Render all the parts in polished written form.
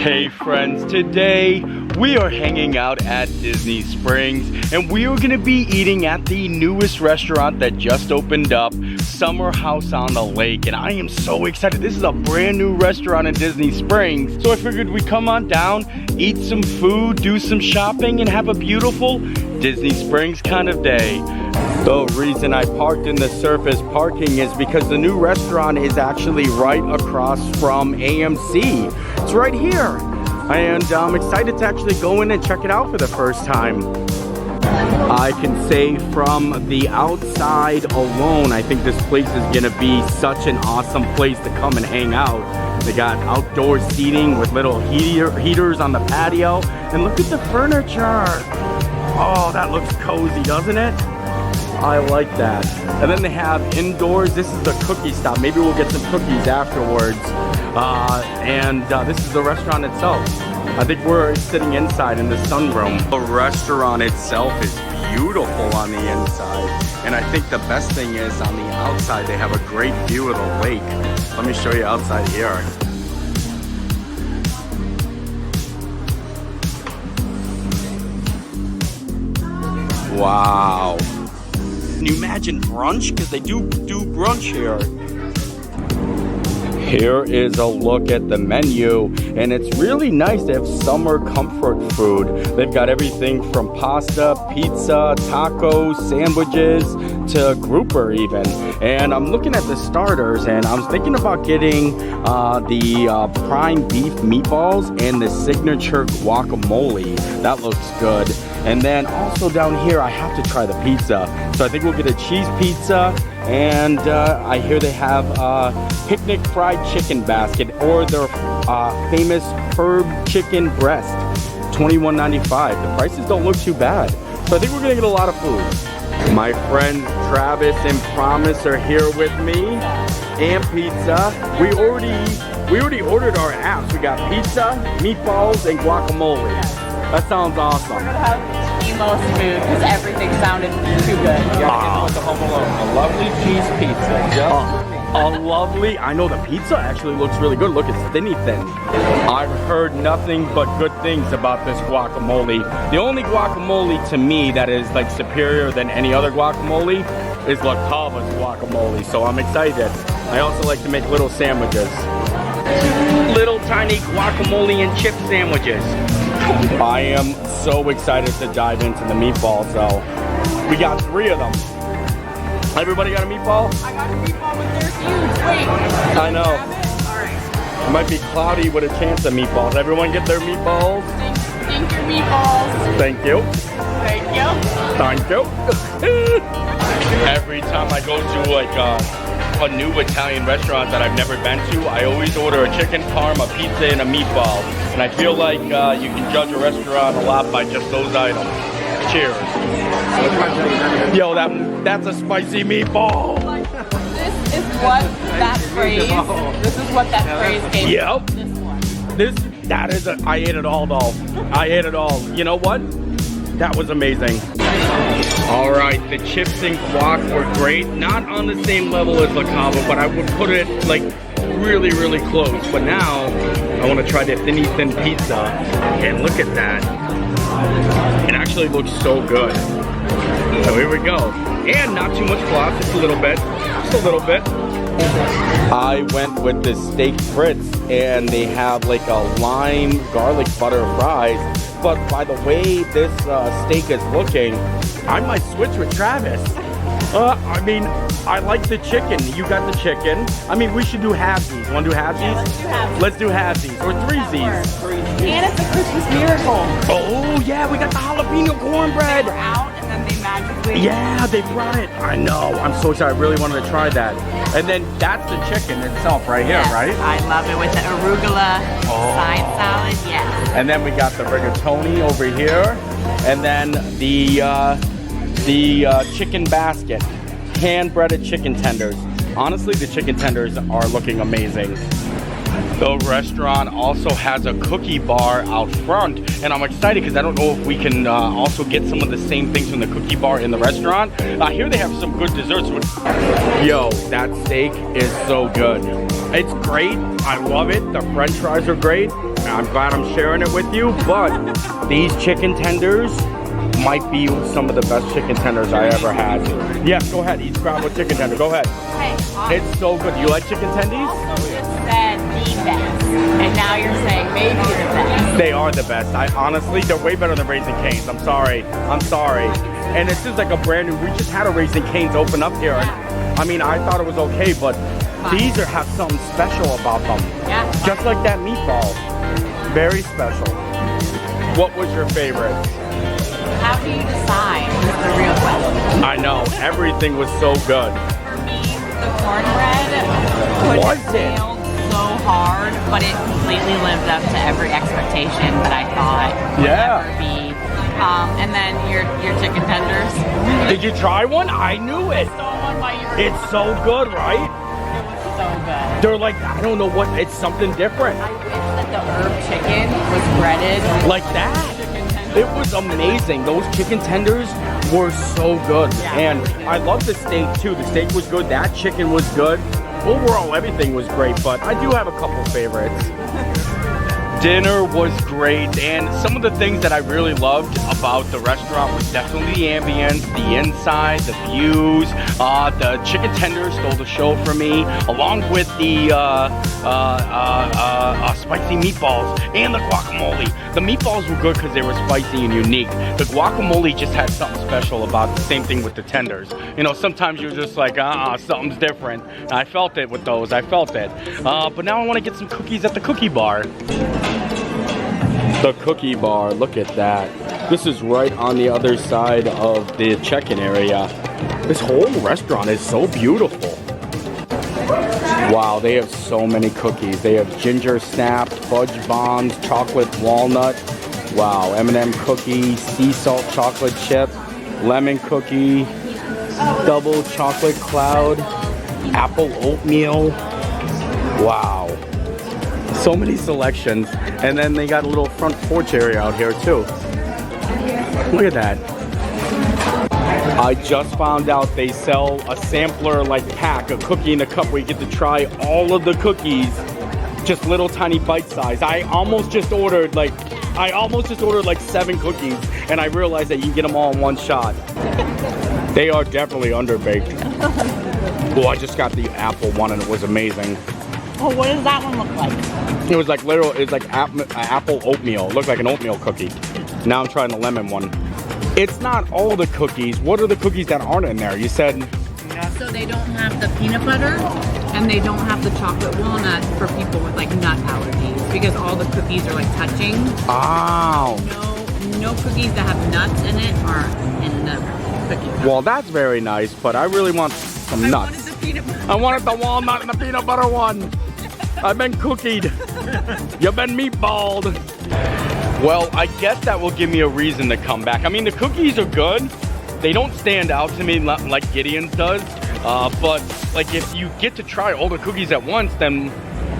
Hey friends, today we are hanging out at Disney Springs and we are gonna be eating at the newest restaurant that just opened up, Summer House on the Lake, and I am so excited. This is a brand new restaurant in Disney Springs, so I figured we'd come on down, eat some food, do some shopping, and have a beautiful Disney Springs kind of day. The reason I parked in the surface parking is because the new restaurant is actually right across from AMC. It's right here. And I'm excited to actually go in and check it out for the first time. I can say from the outside alone, I think this place is gonna be such an awesome place to come and hang out. They got outdoor seating with little heaters on the patio. And look at the furniture. Oh, that looks cozy, doesn't it? I like that. And then they have indoors. This is the cookie stop. Maybe we'll get some cookies afterwards. This is the restaurant itself. I think we're sitting inside in the sunroom. The restaurant itself is beautiful on the inside. And I think the best thing is on the outside, they have a great view of the lake. Let me show you outside here. Wow. Can you imagine brunch? Because they do brunch here. Here is a look at the menu, and it's really nice. They have summer comfort food. They've got everything from pasta, pizza, tacos, sandwiches, to grouper even. And I'm looking at the starters, and I'm thinking about getting the prime beef meatballs and the signature guacamole. That looks good. And then also down here, I have to try the pizza. So I think we'll get a cheese pizza, and I hear they have a picnic fried chicken basket or their famous herb chicken breast, $21.95. The prices don't look too bad. So I think we're gonna get a lot of food. My friend Travis and Promise are here with me, and pizza. We already ordered our apps. We got pizza, meatballs, and guacamole. That sounds awesome. We're gonna have the most food because everything sounded too good. You gotta get with the Home Alone. A lovely cheese pizza, just for me. A lovely, I know the pizza actually looks really good. Look, it's thinny thin. I've heard nothing but good things about this guacamole. The only guacamole to me that is like superior than any other guacamole is La Cava's guacamole, so I'm excited. I also like to make little sandwiches. Little tiny guacamole and chip sandwiches. I am so excited to dive into the meatballs though. We got 3 of them. Everybody got a meatball? I got a meatball, but they're huge. Wait. I know. Alright. It might be cloudy with a chance of meatballs. Everyone get their meatballs? Thank your meatballs. Thank you. Thank you. Thank you. Every time I go to like a new Italian restaurant that I've never been to, I always order a chicken parm, a pizza, and a meatball. And I feel like you can judge a restaurant a lot by just those items. Cheers. Yo, that's a spicy meatball. This is what that phrase gave Yep. This one. I ate it all though. I ate it all. You know what? That was amazing. All right, the chips and guac were great. Not on the same level as La Cava, but I would put it like really, really close. But now I want to try the thinny thin pizza, and look at that. It actually looks so good. So here we go. And not too much flour, just a little bit. Just a little bit. I went with the steak frites, and they have like a lime garlic butter fries. But by the way this steak is looking, I might switch with Travis. I mean, I like the chicken. You got the chicken. I mean, we should do halvesies. Want to do halvesies? Yeah, let's do halvesies. Let's do halvesies or threesies. And it's a Christmas miracle. Oh yeah, we got the jalapeno cornbread. They were out and then they magically. Yeah, they brought it. I know. I'm so excited. I really wanted to try that. And then that's the chicken itself right here, right? I love it with the arugula side salad. Yes. And then we got the rigatoni over here, and then the chicken basket, hand-breaded chicken tenders. Honestly, the chicken tenders are looking amazing. The restaurant also has a cookie bar out front, and I'm excited because I don't know if we can also get some of the same things from the cookie bar in the restaurant. Here they have some good desserts. Yo, that steak is so good. It's great. I love it. The french fries are great. I'm glad I'm sharing it with you, but these chicken tenders might be some of the best chicken tenders I ever had. Yes, go ahead, eat scrambled chicken tender, go ahead. Okay, awesome. It's so good. You like chicken tendies? Also just said the best, and now you're saying maybe the best. They are the best. Honestly, they're way better than Raising Cane's. I'm sorry. And this is like a brand new, we just had a Raising Cane's open up here. And, I mean, I thought it was okay, but these have something special about them. Yeah. Just like that meatball. Very special. What was your favorite? How do you decide is the real question. I know, everything was so good. For me, the cornbread could have failed so hard, but it completely lived up to every expectation that I thought would ever be. And then your chicken tenders. Did you try one? I knew it. It's so good, right? It was so good. They're like, I don't know what, it's something different. I wish that the herb chicken was breaded like that. It was amazing. Those chicken tenders were so good. And I love the steak too. The steak was good. That chicken was good. Overall, everything was great, but I do have a couple favorites. Dinner was great, and some of the things that I really loved about the restaurant was definitely the ambience, the inside, the views. The chicken tenders stole the show for me, along with the spicy meatballs and the guacamole. The meatballs were good because they were spicy and unique. The guacamole just had something special about it. The same thing with the tenders. You know, sometimes you're just like, something's different. And I felt it with those. I felt it. But now I want to get some cookies at the cookie bar. The cookie bar, look at that. This is right on the other side of the check-in area. This whole restaurant is so beautiful. Wow, they have so many cookies. They have ginger snapped, fudge bombs, chocolate walnut. Wow, M&M cookie, sea salt chocolate chip, lemon cookie, double chocolate cloud, apple oatmeal. Wow. So many selections, and then they got a little front porch area out here too. Look at that. I just found out they sell a sampler like pack, a cookie in a cup where you get to try all of the cookies, just little tiny bite size. I almost just ordered like 7 cookies, and I realized that you can get them all in one shot. They are definitely underbaked. Oh, I just got the apple one and it was amazing. Oh, what does that one look like? It was like apple oatmeal. It looked like an oatmeal cookie. Now I'm trying the lemon one. It's not all the cookies. What are the cookies that aren't in there? You said... So they don't have the peanut butter and they don't have the chocolate walnut for people with like nut allergies because all the cookies are like touching. Oh. No cookies that have nuts in it are in the cookie. Well, that's very nice, but I really want some nuts. I wanted the peanut butter. I wanted the walnut and the peanut butter one. I've been cookied. You've been meatballed. Well, I guess that will give me a reason to come back. I mean, the cookies are good. They don't stand out to me like Gideon's does. But like if you get to try all the cookies at once, then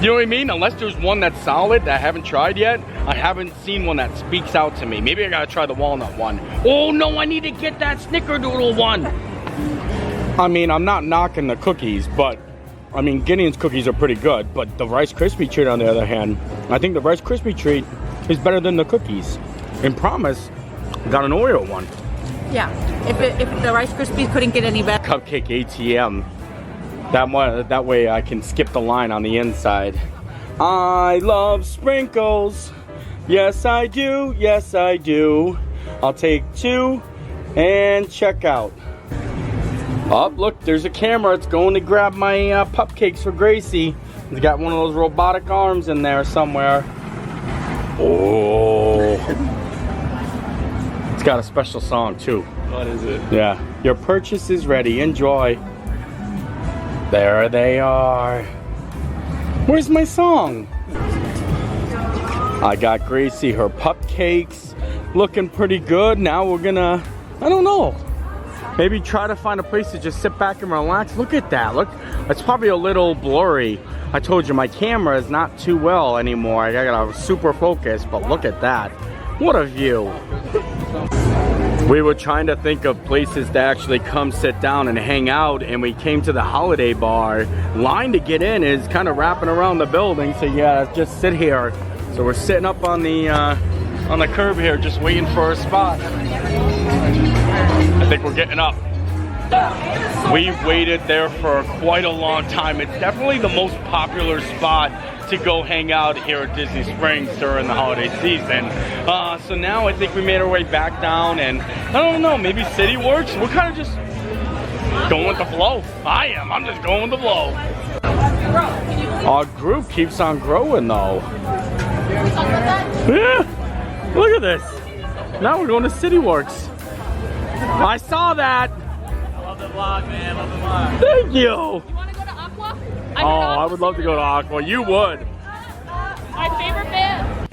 you know what I mean? Unless there's one that's solid that I haven't tried yet, I haven't seen one that speaks out to me. Maybe I gotta try the walnut one. Oh no, I need to get that snickerdoodle one. I mean, I'm not knocking the cookies, but I mean, Gideon's cookies are pretty good, but the Rice Krispie treat on the other hand, I think the Rice Krispie treat is better than the cookies. In Promise, got an Oreo one. Yeah, if the Rice Krispies couldn't get any better. Cupcake ATM. That way I can skip the line on the inside. I love sprinkles. Yes, I do. Yes, I do. I'll take 2 and check out. Oh, look, there's a camera. It's going to grab my cupcakes for Gracie. It's got one of those robotic arms in there somewhere. Oh. It's got a special song too. What is it? Yeah. Your purchase is ready. Enjoy. There they are. Where's my song? I got Gracie her cupcakes. Looking pretty good. Now we're gonna, I don't know. Maybe try to find a place to just sit back and relax. Look at that. Look, it's probably a little blurry. I told you my camera is not too well anymore. I got a super focus, but look at that. What a view. We were trying to think of places to actually come sit down and hang out, and we came to the Holiday Bar. Line to get in is kind of wrapping around the building, so yeah, just sit here So we're sitting up on the curb here, just waiting for a spot. I think we're getting up. We waited there for quite a long time. It's definitely the most popular spot to go hang out here at Disney Springs during the holiday season. So now I think we made our way back down, and I don't know, maybe City Works? We're kind of just going with the flow. I'm just going with the flow. Our group keeps on growing though. Yeah, look at this. Now we're going to City Works. I saw that. I love the vlog, man. I love the vlog. Thank you. You want to go to Aqua? I would love to go to Aqua. You would. My favorite band.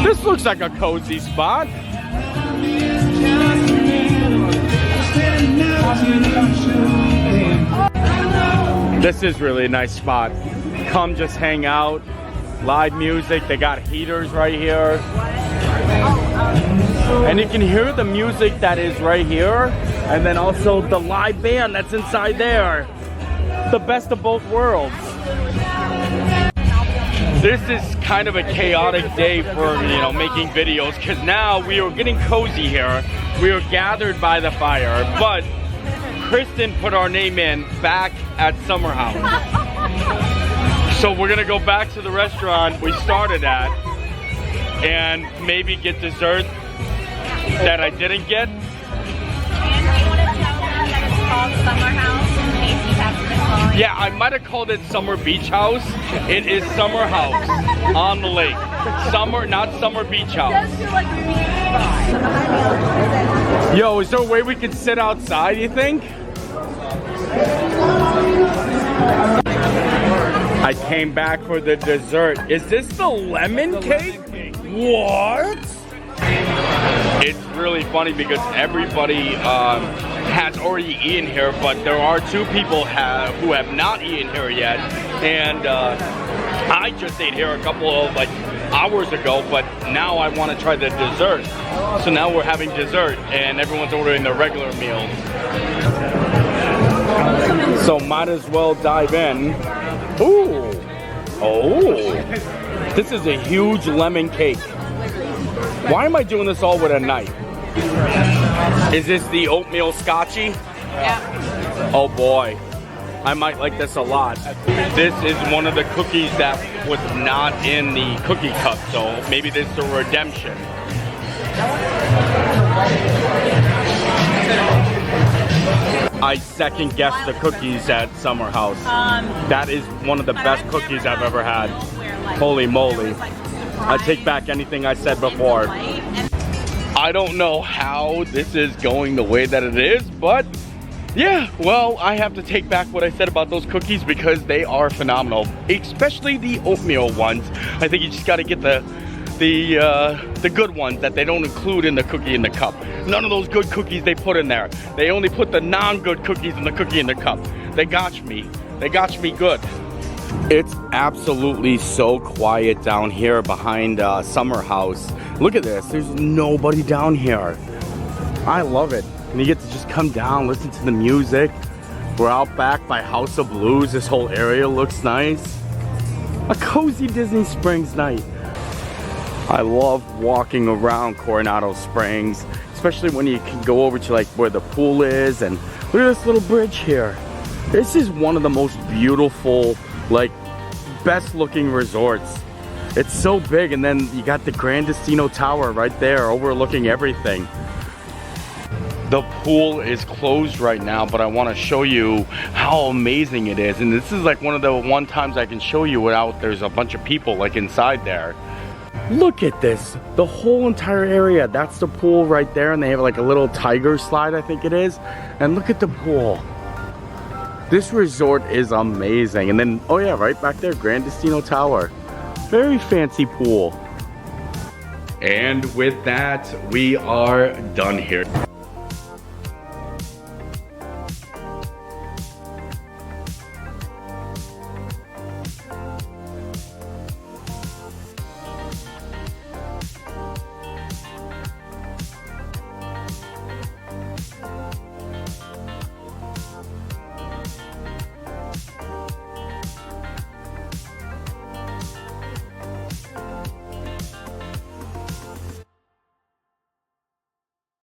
This looks like a cozy spot. This is really a nice spot. Come just hang out. Live music. They got heaters right here. And you can hear the music that is right here. And then also the live band that's inside there. The best of both worlds. This is kind of a chaotic day for, making videos, because now we are getting cozy here. We are gathered by the fire, but Kristen put our name in back at Summer House. So we're gonna go back to the restaurant we started at and maybe get dessert that I didn't get. And do you want to tell them that it's called Summer House in case you haven't been calling? Yeah, I might have called it Summer Beach House. It is Summer House on the lake. Summer, not Summer Beach House. It does feel like a beach spot. Yo, is there a way we could sit outside, you think? I came back for the dessert. Is this the lemon cake? What? It's really funny because everybody has already eaten here, but there are two people who have not eaten here yet. And I just ate here a couple of hours ago, but now I want to try the dessert. So now we're having dessert and everyone's ordering their regular meals. So might as well dive in. Ooh. Oh. This is a huge lemon cake. Why am I doing this all with a knife? Is this the oatmeal scotchy? Yeah. Oh boy. I might like this a lot. This is one of the cookies that was not in the cookie cup, so maybe this is a redemption. I second guess the cookies at Summer House. That is one of the best cookies I've ever had. Holy moly. I take back anything I said before. I don't know how this is going the way that it is, but yeah, well, I have to take back what I said about those cookies because they are phenomenal, especially the oatmeal ones. I think you just got to get the good ones that they don't include in the cookie in the cup. None of those good cookies they put in there. They only put the non-good cookies in the cookie in the cup. They got me. They got me good. It's absolutely so quiet down here behind Summer House. Look at this. There's nobody down here. I love it. And you get to just come down, listen to the music. We're out back by House of Blues. This whole area looks nice. A cozy Disney Springs night. I love walking around Coronado Springs, especially when you can go over to where the pool is, and look at this little bridge here. This is one of the most beautiful, best looking resorts. It's so big, and then you got the Grand Destino Tower right there overlooking everything. The pool is closed right now, but I want to show you how amazing it is. And this is one of the times I can show you without there's a bunch of people inside there. Look at this, the whole entire area. That's the pool right there, and they have a little tiger slide, I think it is. And look at the pool. This resort is amazing. And then, oh yeah, right back there, Grand Destino Tower. Very fancy pool. And with that, we are done here.